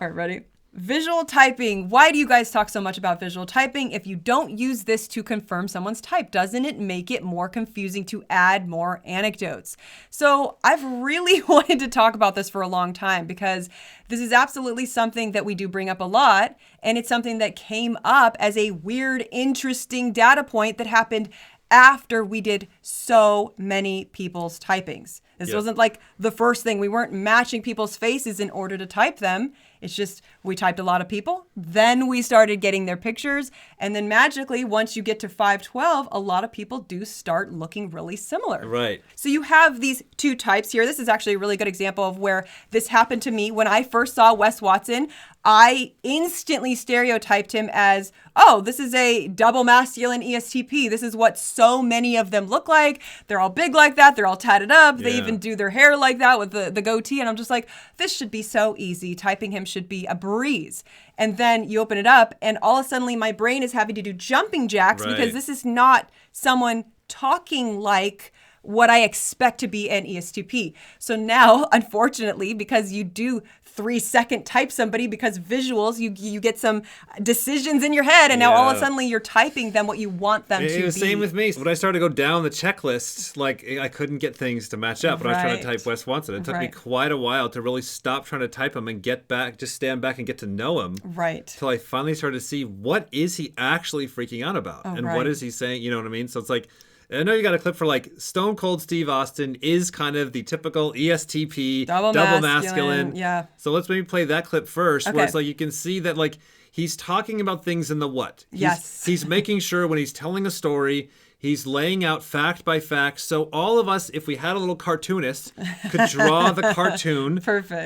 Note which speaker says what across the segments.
Speaker 1: All right, ready? Visual typing. Why do you guys talk so much about visual typing? If you don't use this to confirm someone's type, doesn't it make it more confusing to add more anecdotes? So I've really wanted to talk about this for a long time because this is absolutely something that we do bring up a lot. And it's something that came up as a weird, interesting data point that happened after we did so many people's typings. This wasn't like the first thing. We weren't matching people's faces in order to type them. It's just we typed a lot of people. Then we started getting their pictures. And then magically, once you get to 512, a lot of people do start looking really similar.
Speaker 2: Right.
Speaker 1: So you have these two types here. This is actually a really good example of where this happened to me. When I first saw Wes Watson, I instantly stereotyped him as, oh, this is a double masculine ESTP. This is what so many of them look like. They're all big like that. They're all tatted up. They even do their hair like that with the goatee. And I'm just like, this should be so easy. Typing him should be a breeze. And then you open it up and all of a sudden my brain is having to do jumping jacks because this is not someone talking like what I expect to be an ESTP. So now, unfortunately, because you do 3-second type somebody because visuals, you get some decisions in your head and now all of a sudden you're typing them what you want them to be.
Speaker 2: It was the same with me. When I started to go down the checklist, like I couldn't get things to match up. When I was trying to type Wes Watson, it took me quite a while to really stop trying to type him and get back, just stand back and get to know him.
Speaker 1: Right.
Speaker 2: Till I finally started to see what is he actually freaking out about and what is he saying, you know what I mean? So it's like, I know you got a clip for like Stone Cold Steve Austin is kind of the typical ESTP, double masculine.
Speaker 1: Yeah.
Speaker 2: So let's maybe play that clip first, where it's like you can see that like he's talking about things in the what. He's making sure when he's telling a story, he's laying out fact by fact. So all of us, if we had a little cartoonist, could draw the cartoon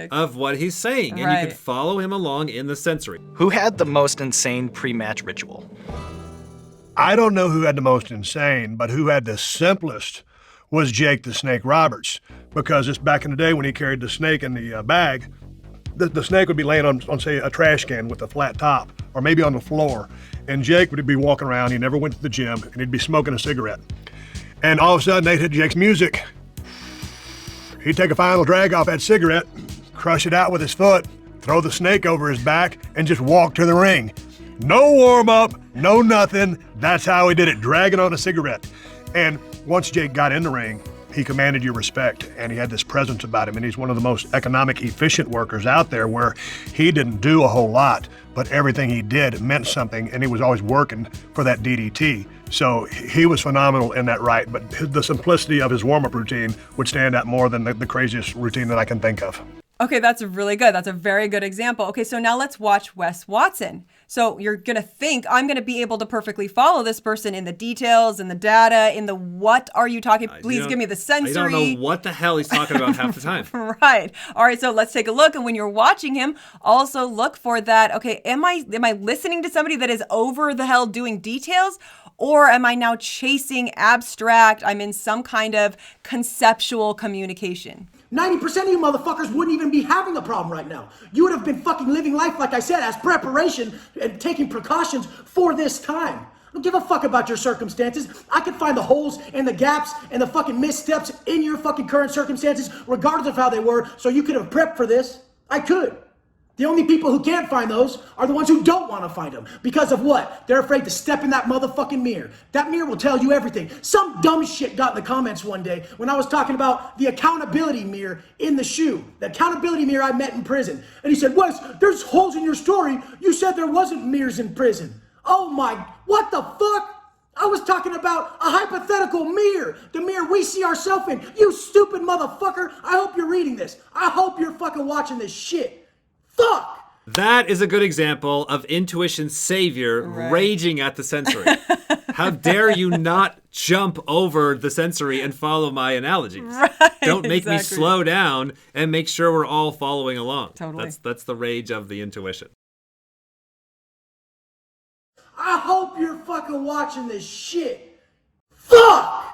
Speaker 2: of what he's saying. And you could follow him along in the sensory.
Speaker 3: Who had the most insane pre-match ritual?
Speaker 4: I don't know who had the most insane, but who had the simplest was Jake the Snake Roberts. Because it's back in the day when he carried the snake in the bag, the snake would be laying on, say, a trash can with a flat top, or maybe on the floor. And Jake would be walking around, he never went to the gym, and he'd be smoking a cigarette. And all of a sudden, they'd hit Jake's music. He'd take a final drag off that cigarette, crush it out with his foot, throw the snake over his back, and just walk to the ring. No warm-up, no nothing. That's how he did it, dragging on a cigarette. And once Jake got in the ring, he commanded your respect, and he had this presence about him, and he's one of the most economic, efficient workers out there where he didn't do a whole lot, but everything he did meant something, and he was always working for that DDT. So he was phenomenal in that right, but the simplicity of his warm-up routine would stand out more than the craziest routine that I can think of.
Speaker 1: Okay, that's really good. That's a very good example. Okay, so now let's watch Wes Watson. So you're going to think, I'm going to be able to perfectly follow this person in the details, in the data, in the what are you talking? Please give me the sensory.
Speaker 2: I don't know what the hell he's talking about half the time.
Speaker 1: Right. All right, so let's take a look. And when you're watching him, also look for that, okay, am I listening to somebody that is over the hell doing details? Or am I now chasing abstract? I'm in some kind of conceptual communication.
Speaker 5: 90% of you motherfuckers wouldn't even be having a problem right now. You would have been fucking living life, like I said, as preparation and taking precautions for this time. I don't give a fuck about your circumstances. I could find the holes and the gaps and the fucking missteps in your fucking current circumstances, regardless of how they were, so you could have prepped for this. I could. The only people who can't find those are the ones who don't want to find them. Because of what? They're afraid to step in that motherfucking mirror. That mirror will tell you everything. Some dumb shit got in the comments one day when I was talking about the accountability mirror in the shoe. The accountability mirror I met in prison. And he said, Wes, there's holes in your story. You said there wasn't mirrors in prison. Oh my, what the fuck? I was talking about a hypothetical mirror. The mirror we see ourselves in. You stupid motherfucker. I hope you're reading this. I hope you're fucking watching this shit. Fuck!
Speaker 2: That is a good example of intuition's savior raging at the sensory. How dare you not jump over the sensory and follow my analogies?
Speaker 1: Right,
Speaker 2: Don't make me slow down and make sure we're all following along.
Speaker 1: Totally.
Speaker 2: That's the rage of the intuition.
Speaker 5: I hope you're fucking watching this shit. Fuck!